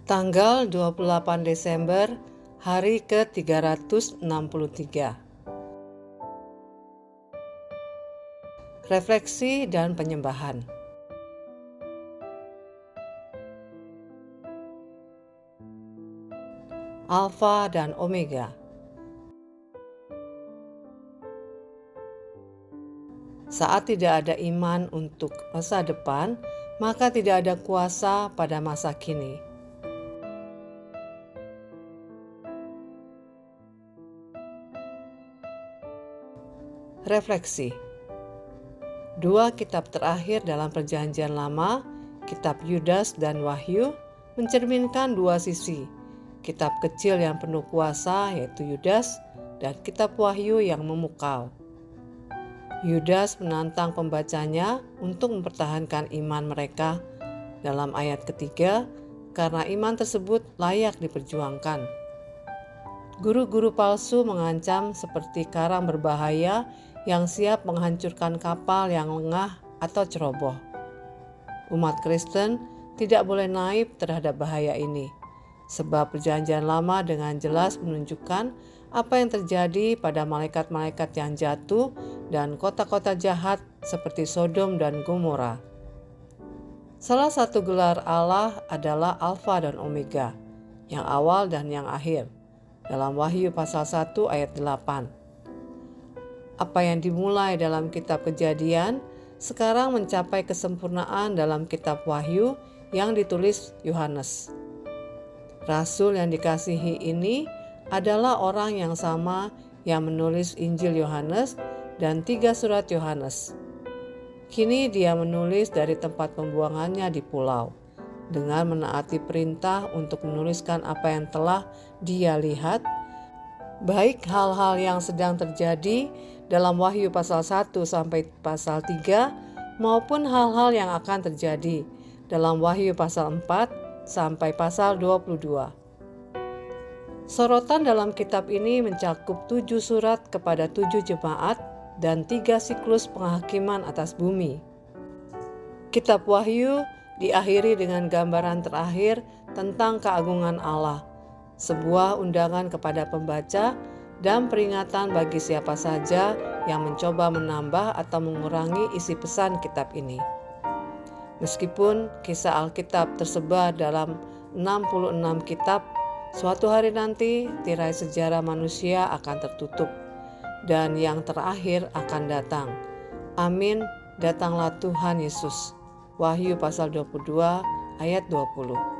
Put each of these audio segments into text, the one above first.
Tanggal 28 Desember, hari ke-363. Refleksi dan penyembahan. Alfa dan Omega. Saat tidak ada iman untuk masa depan, maka tidak ada kuasa pada masa kini. Refleksi. Dua kitab terakhir dalam Perjanjian Lama, kitab Yudas dan Wahyu, mencerminkan dua sisi. Kitab kecil yang penuh kuasa yaitu Yudas, dan kitab Wahyu yang memukau. Yudas menantang pembacanya untuk mempertahankan iman mereka dalam ayat ketiga, karena iman tersebut layak diperjuangkan. Guru-guru palsu mengancam seperti karang berbahaya yang siap menghancurkan kapal yang lengah atau ceroboh. Umat Kristen tidak boleh naif terhadap bahaya ini, sebab Perjanjian Lama dengan jelas menunjukkan apa yang terjadi pada malaikat-malaikat yang jatuh dan kota-kota jahat seperti Sodom dan Gomora. Salah satu gelar Allah adalah Alfa dan Omega, yang awal dan yang akhir, dalam Wahyu pasal 1 ayat 8. Apa yang dimulai dalam kitab Kejadian sekarang mencapai kesempurnaan dalam kitab Wahyu yang ditulis Yohanes. Rasul yang dikasihi ini adalah orang yang sama yang menulis Injil Yohanes dan 3 surat Yohanes. Kini dia menulis dari tempat pembuangannya di pulau, dengan menaati perintah untuk menuliskan apa yang telah dia lihat, baik hal-hal yang sedang terjadi dalam Wahyu pasal 1 sampai pasal 3 maupun hal-hal yang akan terjadi dalam Wahyu pasal 4 sampai pasal 22. Sorotan dalam kitab ini mencakup 7 surat kepada 7 jemaat dan 3 siklus penghakiman atas bumi. Kitab Wahyu diakhiri dengan gambaran terakhir tentang keagungan Allah, sebuah undangan kepada pembaca dan peringatan bagi siapa saja yang mencoba menambah atau mengurangi isi pesan kitab ini. Meskipun kisah Alkitab tersebar dalam 66 kitab, suatu hari nanti tirai sejarah manusia akan tertutup dan yang terakhir akan datang. Amin, datanglah Tuhan Yesus. Wahyu pasal 22 ayat 20.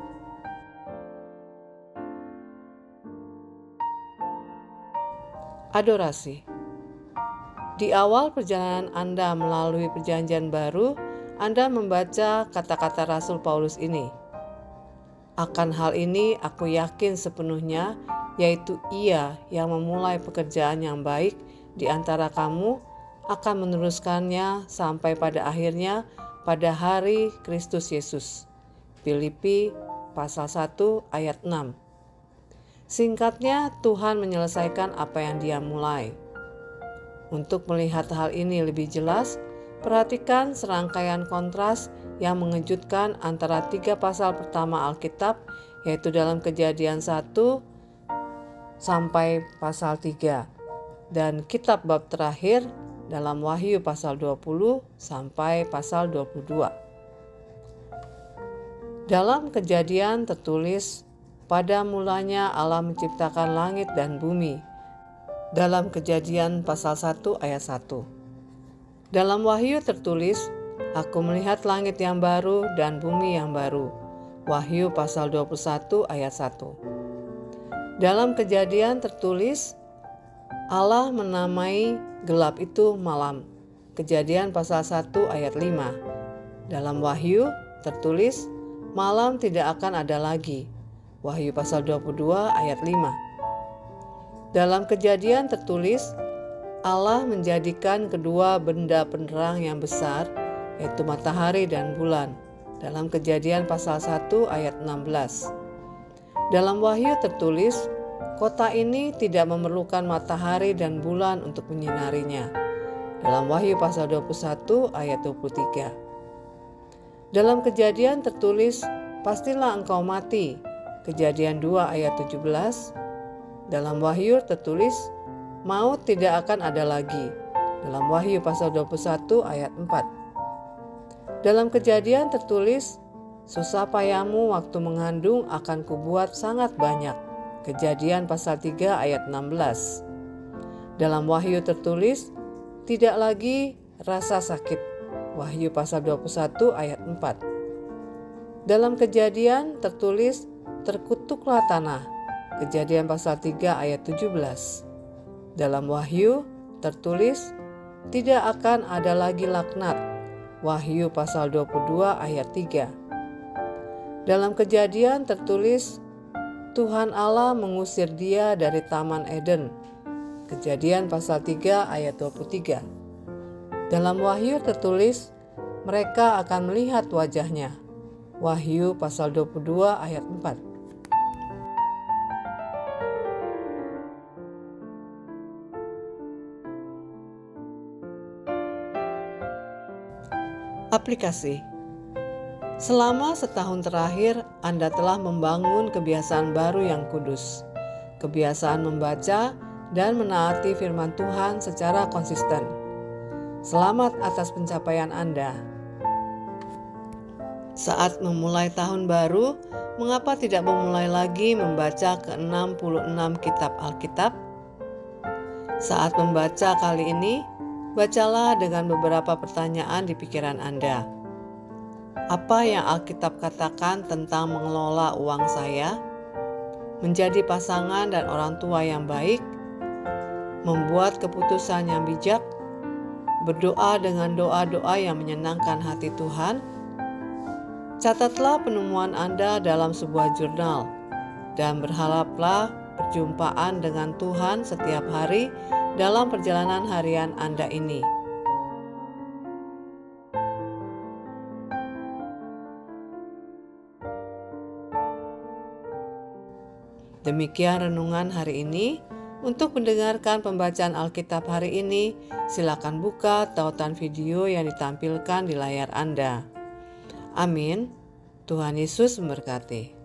Adorasi. Di awal perjalanan Anda melalui Perjanjian Baru, Anda membaca kata-kata Rasul Paulus ini. Akan hal ini aku yakin sepenuhnya, yaitu Ia yang memulai pekerjaan yang baik di antara kamu akan meneruskannya sampai pada akhirnya pada hari Kristus Yesus. Filipi pasal 1 ayat 6. Singkatnya, Tuhan menyelesaikan apa yang Dia mulai. Untuk melihat hal ini lebih jelas, perhatikan serangkaian kontras yang mengejutkan antara 3 pasal pertama Alkitab, yaitu dalam Kejadian 1 sampai pasal 3, dan kitab bab terakhir dalam Wahyu pasal 20 sampai pasal 22. Dalam Kejadian tertulis, pada mulanya Allah menciptakan langit dan bumi. Dalam Kejadian pasal 1 ayat 1. Dalam Wahyu tertulis, aku melihat langit yang baru dan bumi yang baru. Wahyu pasal 21 ayat 1. Dalam Kejadian tertulis, Allah menamai gelap itu malam. Kejadian pasal 1 ayat 5. Dalam Wahyu tertulis, malam tidak akan ada lagi. Wahyu pasal 22 ayat 5. Dalam Kejadian tertulis, Allah menjadikan kedua benda penerang yang besar, yaitu matahari dan bulan. Dalam Kejadian pasal 1 ayat 16. Dalam Wahyu tertulis, kota ini tidak memerlukan matahari dan bulan untuk menyinarinya. Dalam Wahyu pasal 21 ayat 23. Dalam Kejadian tertulis, pastilah engkau mati, Kejadian 2 ayat 17. Dalam Wahyu tertulis, maut tidak akan ada lagi. Dalam Wahyu pasal 21 ayat 4. Dalam Kejadian tertulis, susah payahmu waktu mengandung akan kubuat sangat banyak. Kejadian pasal 3 ayat 16. Dalam Wahyu tertulis, tidak lagi rasa sakit. Wahyu pasal 21 ayat 4. Dalam Kejadian tertulis, terkutuklah tanah. Kejadian pasal 3 ayat 17. Dalam Wahyu tertulis, tidak akan ada lagi laknat. Wahyu pasal 22 ayat 3. Dalam Kejadian tertulis, Tuhan Allah mengusir dia dari Taman Eden. Kejadian pasal 3 ayat 23. Dalam Wahyu tertulis, mereka akan melihat wajahnya. Wahyu pasal 22 ayat 4. Aplikasi. Selama setahun terakhir, Anda telah membangun kebiasaan baru yang kudus. Kebiasaan membaca dan menaati firman Tuhan secara konsisten. Selamat atas pencapaian Anda. Saat memulai tahun baru, mengapa tidak memulai lagi membaca ke-66 kitab Alkitab? Saat membaca kali ini, bacalah dengan beberapa pertanyaan di pikiran Anda. Apa yang Alkitab katakan tentang mengelola uang saya? Menjadi pasangan dan orang tua yang baik? Membuat keputusan yang bijak? Berdoa dengan doa-doa yang menyenangkan hati Tuhan? Catatlah penemuan Anda dalam sebuah jurnal dan berharaplah perjumpaan dengan Tuhan setiap hari dalam perjalanan harian Anda ini. Demikian renungan hari ini. Untuk mendengarkan pembacaan Alkitab hari ini, silakan buka tautan video yang ditampilkan di layar Anda. Amin. Tuhan Yesus memberkati.